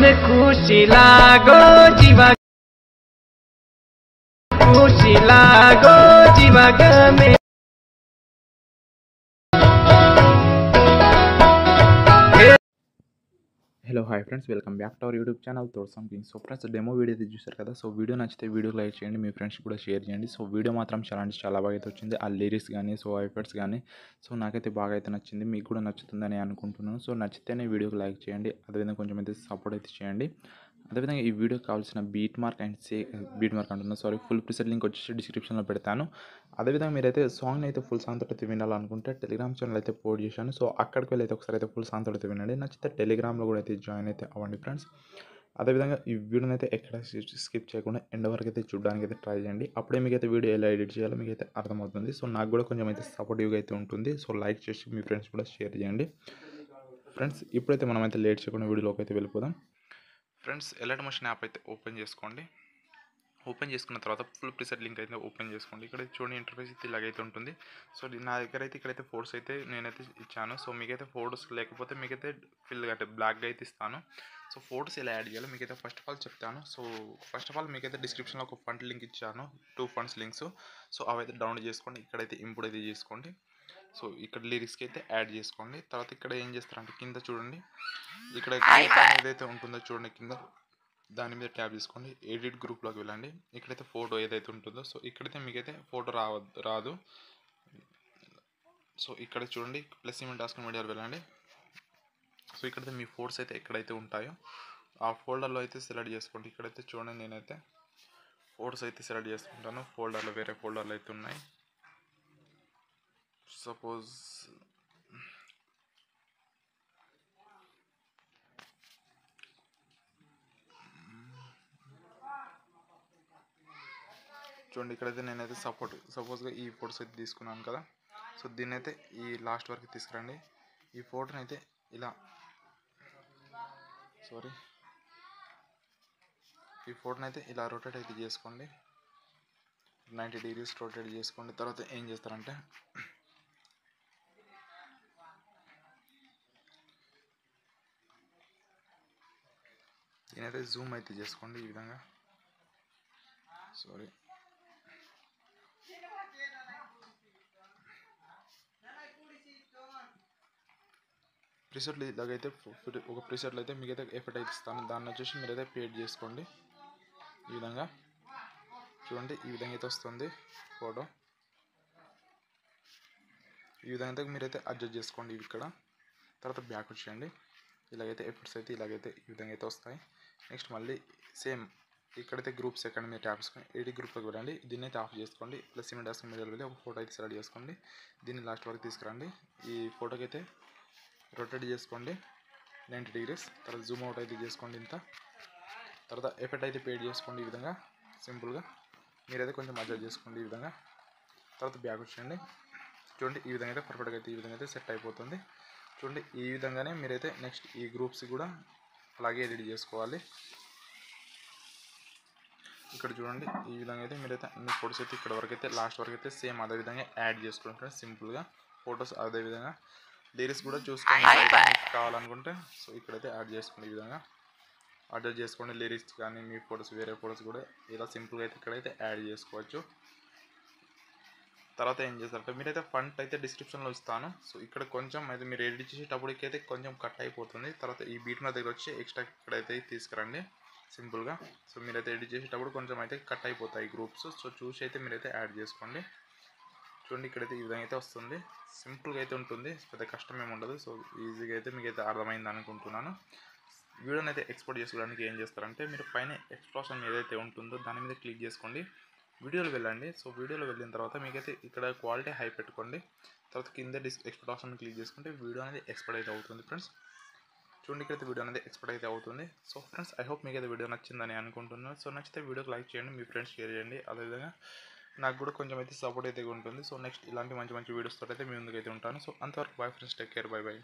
में खुशी लागो जीवा खुशी लागो जीवा में। Hello hi friends, welcome back to our YouTube channel తోడ్ something. So friends, demo video అయితే చూశారు కదా. సో వీడియో నచ్చితే వీడియో లైక్ చేయండి, మీ ఫ్రెండ్స్ కూడా షేర్ చేయండి. సో వీడియో మాత్రం చాలా అంటే చాలా బాగా అయితే వచ్చింది. ఆ లిరిక్స్ కానీ సో ఎఫర్ట్స్ కానీ సో నాకైతే బాగా అయితే నచ్చింది, మీకు కూడా నచ్చుతుందని అనుకుంటున్నాను. సో నచ్చితేనే వీడియోకి లైక్ చేయండి, అదేవిధంగా కొంచెం అయితే సపోర్ట్ అయితే చేయండి. అదేవిధంగా ఈ వీడియోకి కావాల్సిన బీట్ మార్క్ అంటున్నా ఫుల్ ప్రిసెట్ లింక్ వచ్చేసి డిస్క్రిప్షన్లో పెడతాను. అదేవిధంగా మీరైతే సాంగ్ని అయితే ఫుల్ సాంగ్ తోటి వినాలనుకుంటే టెలిగ్రామ్ ఛానల్ అయితే పోస్ట్ చేశాను. సో అక్కడికి వెళ్ళి అయితే ఒకసారి అయితే ఫుల్ సాంగ్ తోటి వినండి. నచ్చితే టెలిగ్రామ్లో కూడా అయితే జాయిన్ అయితే అవ్వండి ఫ్రెండ్స్. అదేవిధంగా ఈ వీడియోని అయితే ఎక్కడ స్కిప్ చేయకుండా ఎండ్ వరకు అయితే చూడడానికి అయితే ట్రై చేయండి. అప్పుడే మీకైతే వీడియో ఎలా ఎడిట్ చేయాలో మీకైతే అర్థమవుతుంది. సో నాకు కూడా కొంచెం అయితే సపోర్టివ్గా అయితే ఉంటుంది. సో లైక్ చేసి మీ ఫ్రెండ్స్ కూడా షేర్ చేయండి ఫ్రెండ్స్. ఇప్పుడైతే మనం అయితే లేట్ చేయకుండా వీడియోలోకి అయితే వెళ్ళిపోదాం ఫ్రెండ్స్. ఎలైట్ మోషన్ యాప్ అయితే ఓపెన్ చేసుకోండి. ఓపెన్ చేసుకున్న తర్వాత ఫుల్ ప్రిసెట్ లింక్ అయితే ఓపెన్ చేసుకోండి. ఇక్కడ చూడండి, ఇంటర్ఫేస్ అయితే ఇలాగైతే ఉంటుంది. సో నా దగ్గర అయితే ఇక్కడైతే ఫోటోస్ అయితే నేనైతే ఇచ్చాను. సో మీకైతే ఫోటోస్ లేకపోతే మీకైతే అంటే బ్లాక్గా అయితే ఇస్తాను. సో ఫోటోస్ ఎలా యాడ్ చేయాలో మీకైతే ఫస్ట్ ఆఫ్ ఆల్ చెప్తాను. సో ఫస్ట్ ఆఫ్ ఆల్ మీకైతే డిస్క్రిప్షన్లో ఒక ఫండ్ లింక్ ఇచ్చాను, 2 ఫండ్స్ లింక్స్. సో అవైతే డౌన్లోడ్ చేసుకోండి. ఇక్కడైతే ఇంపోర్ట్ అయితే చేసుకోండి. సో ఇక్కడ లిరిక్స్కి అయితే యాడ్ చేసుకోండి. తర్వాత ఇక్కడ ఏం చేస్తారంటే కింద చూడండి, ఇక్కడ ఏదైతే ఉంటుందో చూడండి కింద, దాని మీద ట్యాప్ చేసుకోండి. ఎడిట్ గ్రూప్లోకి వెళ్ళండి. ఇక్కడైతే ఫోటో ఏదైతే ఉంటుందో సో ఇక్కడైతే మీకైతే ఫోటో రాదు. సో ఇక్కడ చూడండి, ప్లస్ సిమెంట్ టాస్క్ మీడియాలో వెళ్ళండి. సో ఇక్కడైతే మీ ఫోటోస్ అయితే ఎక్కడైతే ఉంటాయో ఆ ఫోల్డర్లో అయితే సెలెక్ట్ చేసుకోండి. ఇక్కడైతే చూడండి, నేనైతే ఫోటోస్ అయితే సెలెక్ట్ చేసుకుంటాను. ఫోల్డర్లో వేరే ఫోల్డర్లు అయితే ఉన్నాయి. సపోజ్ చూడండి, ఇక్కడైతే నేనైతే సపోజ్గా ఈ ఫోటోస్ అయితే తీసుకున్నాను కదా. సో దీన్ని అయితే ఈ లాస్ట్ వరకు తీసుకురండి. ఈ ఫోటోని అయితే ఇలా ఈ ఫోటోని అయితే ఇలా రొటేట్ అయితే చేసుకోండి. 90 డిగ్రీస్ రొటేట్ చేసుకోండి. తర్వాత ఏం చేస్తారంటే దీనైతే జూమ్ అయితే చేసుకోండి ఈ విధంగా. ప్రిసెట్లు ఇలాగైతే ఒక ప్రిసెట్లో అయితే మీకైతే ఎఫెక్ట్ అయితే ఇస్తాను. దాన్ని వచ్చేసి మీరైతే పేడ్ చేసుకోండి. ఈ విధంగా చూడండి, ఈ విధంగా అయితే వస్తుంది ఫోటో. ఈ విధంగా అయితే మీరైతే అడ్జస్ట్ చేసుకోండి ఇక్కడ. తర్వాత బ్యాక్ వచ్చేయండి. ఇలాగైతే ఎఫెక్ట్స్ అయితే ఇలాగైతే ఈ విధంగా అయితే వస్తాయి. నెక్స్ట్ మళ్ళీ సేమ్ ఇక్కడైతే గ్రూప్ సెకండ్ మీద ట్యాప్ చేసుకొని ఎడిట్ గ్రూప్లోకి వెళ్ళండి. దీన్ని అయితే ఆఫ్ చేసుకోండి. ప్లస్ సిమెంట్ టాస్క్ మీద వెళ్ళి ఒక ఫోటో అయితే సెలెక్ట్ చేసుకోండి. దీన్ని లాస్ట్ వరకు తీసుకురండి. ఈ ఫోటోకి అయితే రొటేట్ చేసుకోండి 90 డిగ్రీస్. తర్వాత జూమ్ అవుట్ అయితే చేసుకోండి ఇంత. తర్వాత ఎఫెక్ట్ అయితే పేడ్ చేసుకోండి ఈ విధంగా సింపుల్గా. మీరైతే కొంచెం అడ్జస్ట్ చేసుకోండి ఈ విధంగా. తర్వాత బ్యాక్ వచ్చేయండి. చూడండి, ఈ విధంగా అయితే పర్ఫెక్ట్గా అయితే ఈ విధంగా అయితే సెట్ అయిపోతుంది. చూడండి, ఈ విధంగానే మీరైతే నెక్స్ట్ ఈ గ్రూప్స్ కూడా అలాగే ఎడిట్ చేసుకోవాలి. ఇక్కడ చూడండి, ఈ విధంగా అయితే మీరైతే అన్ని ఫోటోస్ అయితే ఇక్కడ వరకు అయితే లాస్ట్ వరకు అయితే సేమ్ అదే విధంగా యాడ్ చేసుకోండి ఫ్రెండ్స్. సింపుల్గా ఫొటోస్ అదేవిధంగా లిరిక్స్ కూడా చూసుకోండి మీకు కావాలనుకుంటే. సో ఇక్కడైతే యాడ్ చేసుకోండి. ఈ విధంగా అడ్జస్ట్ చేసుకోండి. లిరిక్స్ కానీ మీ ఫొటోస్ వేరే ఫొటోస్ కూడా ఇలా సింపుల్గా అయితే ఇక్కడైతే యాడ్ చేసుకోవచ్చు. తర్వాత ఏం చేస్తారంటే మీరైతే ఫంట్ అయితే డిస్క్రిప్షన్లో ఇస్తాను. సో ఇక్కడ కొంచెం అయితే మీరు ఎడిట్ చేసేటప్పటికైతే కొంచెం కట్ అయిపోతుంది. తర్వాత ఈ బీట్ మీద దగ్గర వచ్చి ఎక్స్ట్రా ఇక్కడైతే తీసుకురండి సింపుల్గా. సో మీరైతే ఎడిట్ చేసేటప్పుడు కొంచెం అయితే కట్ అయిపోతాయి గ్రూప్స్. సో చూసి అయితే మీరైతే యాడ్ చేసుకోండి. చూడండి, ఇక్కడైతే ఈ విధంగా అయితే వస్తుంది. సింపుల్గా అయితే ఉంటుంది, పెద్ద కష్టం ఏమి ఉండదు. సో ఈజీగా అయితే మీకైతే అర్థమైంది అనుకుంటున్నాను. వీడియోని అయితే ఎక్స్పోర్ట్ చేసుకోవడానికి ఏం చేస్తారంటే మీరు పైన ఎక్స్ప్రెషన్ ఏదైతే ఉంటుందో దాని మీద క్లిక్ చేసుకోండి. వీడియోలో వెళ్ళండి. సో వీడియోలో వెళ్ళిన తర్వాత మీకైతే ఇక్కడ క్వాలిటీ హై పెట్టుకోండి. తర్వాత కింద ఎక్స్పోర్ట్ ఆప్షన్ క్లిక్ చేసుకుంటే వీడియో అనేది ఎక్స్పోర్ట్ అయితే అవుతుంది ఫ్రెండ్స్. చూడండి, ఇక్కడైతే వీడియో అనేది ఎక్స్పోర్ట్ అయితే అవుతుంది. సో ఫ్రెండ్స్, ఐ హోప్ మీకైతే వీడియో నచ్చిందని అనుకుంటున్నాను. సో నచ్చితే వీడియోకి లైక్ చేయండి, మీ ఫ్రెండ్స్ షేర్ చేయండి. అదేవిధంగా నాకు కూడా కొంచెం అయితే సపోర్ట్ అయితే ఉంటుంది. సో నెక్స్ట్ ఇలాంటి మంచి వీడియోస్ తోటి అయితే మీ ముందుకైతే ఉంటాను. సో అంతవరకు bye friends, take care, bye by.